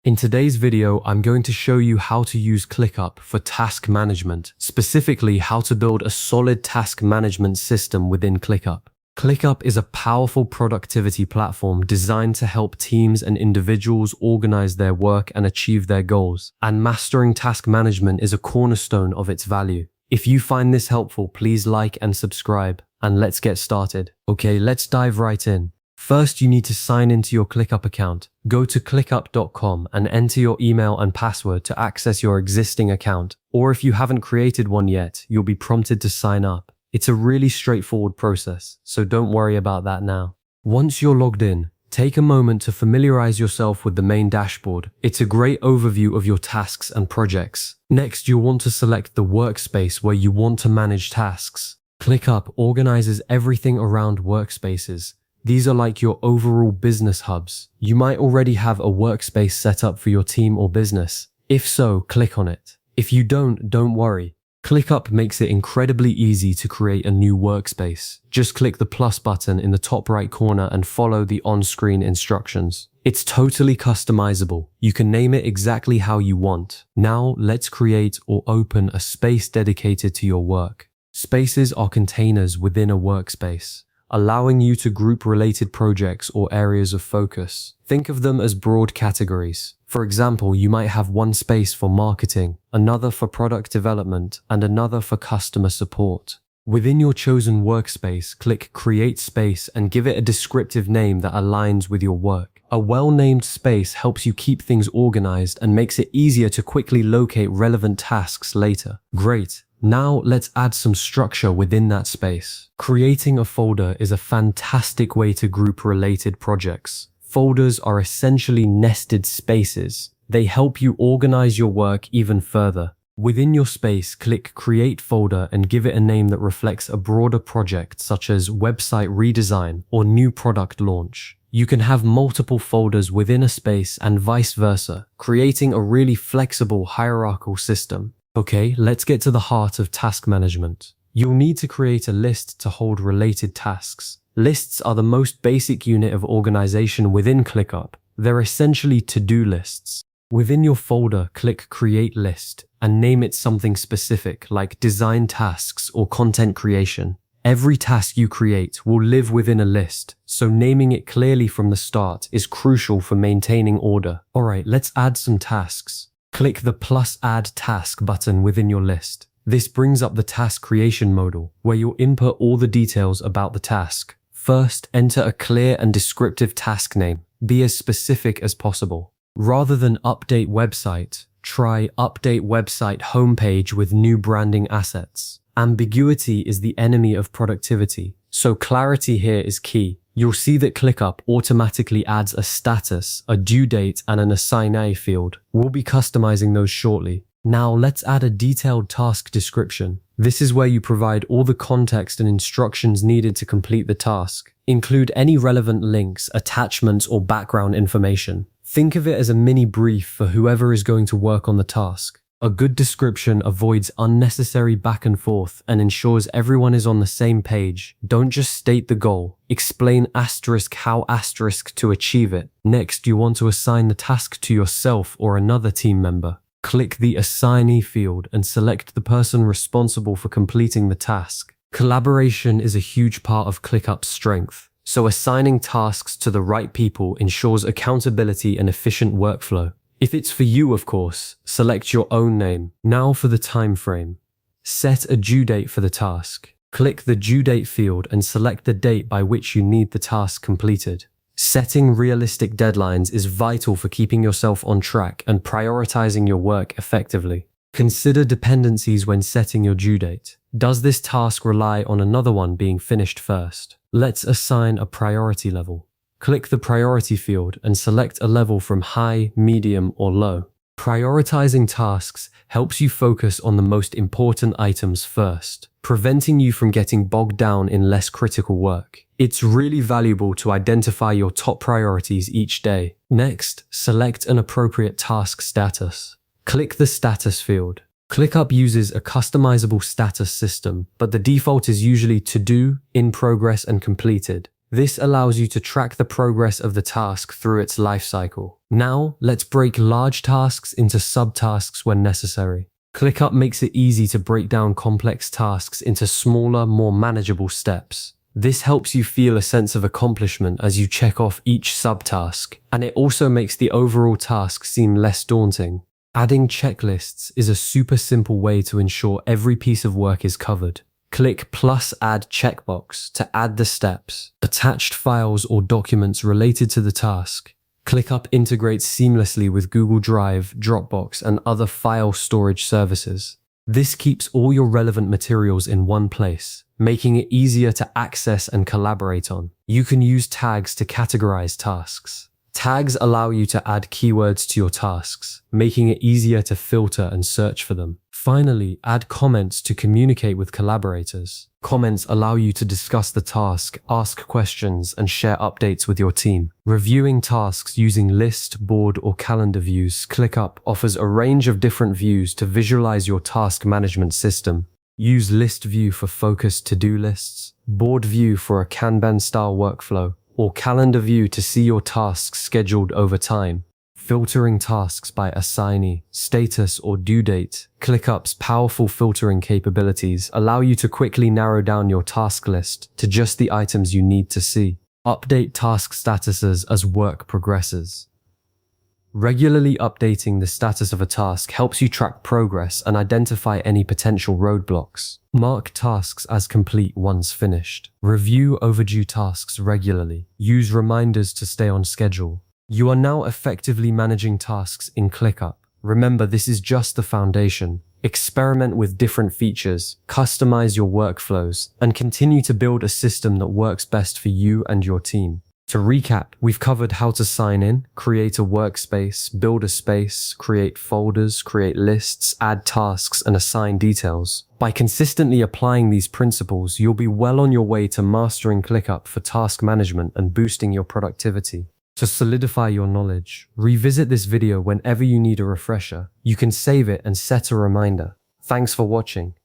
In today's video, I'm going to show you how to use ClickUp for task management, specifically how to build a solid task management system within ClickUp. ClickUp is a powerful productivity platform designed to help teams and individuals organize their work and achieve their goals, and mastering task management is a cornerstone of its value. If you find this helpful, please like and subscribe, and let's get started. Okay, let's dive right in. First, you need to sign into your ClickUp account. Go to clickup.com and enter your email and password to access your existing account. Or if you haven't created one yet, you'll be prompted to sign up. It's a really straightforward process, so don't worry about that now. Once you're logged in, take a moment to familiarize yourself with the main dashboard. It's a great overview of your tasks and projects. Next, you'll want to select the workspace where you want to manage tasks. ClickUp organizes everything around workspaces. These are like your overall business hubs. You might already have a workspace set up for your team or business. If so, click on it. If you don't worry. ClickUp makes it incredibly easy to create a new workspace. Just click the plus button in the top right corner and follow the on-screen instructions. It's totally customizable. You can name it exactly how you want. Now let's create or open a space dedicated to your work. Spaces are containers within a workspace, allowing you to group related projects or areas of focus. Think of them as broad categories. For example, you might have one space for marketing, another for product development, and another for customer support. Within your chosen workspace, click Create Space and give it a descriptive name that aligns with your work. A well-named space helps you keep things organized and makes it easier to quickly locate relevant tasks later. Great. Now let's add some structure within that space. Creating a folder is a fantastic way to group related projects. Folders are essentially nested spaces. They help you organize your work even further. Within your space, click Create Folder and give it a name that reflects a broader project such as website redesign or new product launch. You can have multiple folders within a space and vice versa, creating a really flexible hierarchical system. Okay, let's get to the heart of task management. You'll need to create a list to hold related tasks. Lists are the most basic unit of organization within ClickUp. They're essentially to-do lists. Within your folder, click Create List and name it something specific like design tasks or content creation. Every task you create will live within a list, so naming it clearly from the start is crucial for maintaining order. Alright, let's add some tasks. Click the plus Add Task button within your list. This brings up the task creation modal, where you'll input all the details about the task. First, enter a clear and descriptive task name. Be as specific as possible. Rather than update website, try update website homepage with new branding assets. Ambiguity is the enemy of productivity, so clarity here is key. You'll see that ClickUp automatically adds a status, a due date, and an assignee field. We'll be customizing those shortly. Now let's add a detailed task description. This is where you provide all the context and instructions needed to complete the task. Include any relevant links, attachments, or background information. Think of it as a mini brief for whoever is going to work on the task. A good description avoids unnecessary back and forth and ensures everyone is on the same page. Don't just state the goal. Explain how to achieve it. Next, you want to assign the task to yourself or another team member. Click the Assignee field and select the person responsible for completing the task. Collaboration is a huge part of ClickUp's strength, so assigning tasks to the right people ensures accountability and efficient workflow. If it's for you, of course, select your own name. Now for the time frame. Set a due date for the task. Click the due date field and select the date by which you need the task completed. Setting realistic deadlines is vital for keeping yourself on track and prioritizing your work effectively. Consider dependencies when setting your due date. Does this task rely on another one being finished first? Let's assign a priority level. Click the priority field and select a level from high, medium, or low. Prioritizing tasks helps you focus on the most important items first, preventing you from getting bogged down in less critical work. It's really valuable to identify your top priorities each day. Next, select an appropriate task status. Click the status field. ClickUp uses a customizable status system, but the default is usually to do, in progress, and completed. This allows you to track the progress of the task through its life cycle. Now, let's break large tasks into subtasks when necessary. ClickUp makes it easy to break down complex tasks into smaller, more manageable steps. This helps you feel a sense of accomplishment as you check off each subtask, and it also makes the overall task seem less daunting. Adding checklists is a super simple way to ensure every piece of work is covered. Click plus add checkbox to add the steps, attached files or documents related to the task. ClickUp integrates seamlessly with Google Drive, Dropbox, and other file storage services. This keeps all your relevant materials in one place, making it easier to access and collaborate on. You can use tags to categorize tasks. Tags allow you to add keywords to your tasks, making it easier to filter and search for them. Finally, add comments to communicate with collaborators. Comments allow you to discuss the task, ask questions, and share updates with your team. Reviewing tasks using list, board, or calendar views, ClickUp offers a range of different views to visualize your task management system. Use list view for focused to-do lists, board view for a Kanban-style workflow, or calendar view to see your tasks scheduled over time. Filtering tasks by assignee, status, or due date. ClickUp's powerful filtering capabilities allow you to quickly narrow down your task list to just the items you need to see. Update task statuses as work progresses. Regularly updating the status of a task helps you track progress and identify any potential roadblocks. Mark tasks as complete once finished. Review overdue tasks regularly. Use reminders to stay on schedule. You are now effectively managing tasks in ClickUp. Remember, this is just the foundation. Experiment with different features, customize your workflows, and continue to build a system that works best for you and your team. To recap, we've covered how to sign in, create a workspace, build a space, create folders, create lists, add tasks, and assign details. By consistently applying these principles, you'll be well on your way to mastering ClickUp for task management and boosting your productivity. To solidify your knowledge, revisit this video whenever you need a refresher. You can save it and set a reminder. Thanks for watching.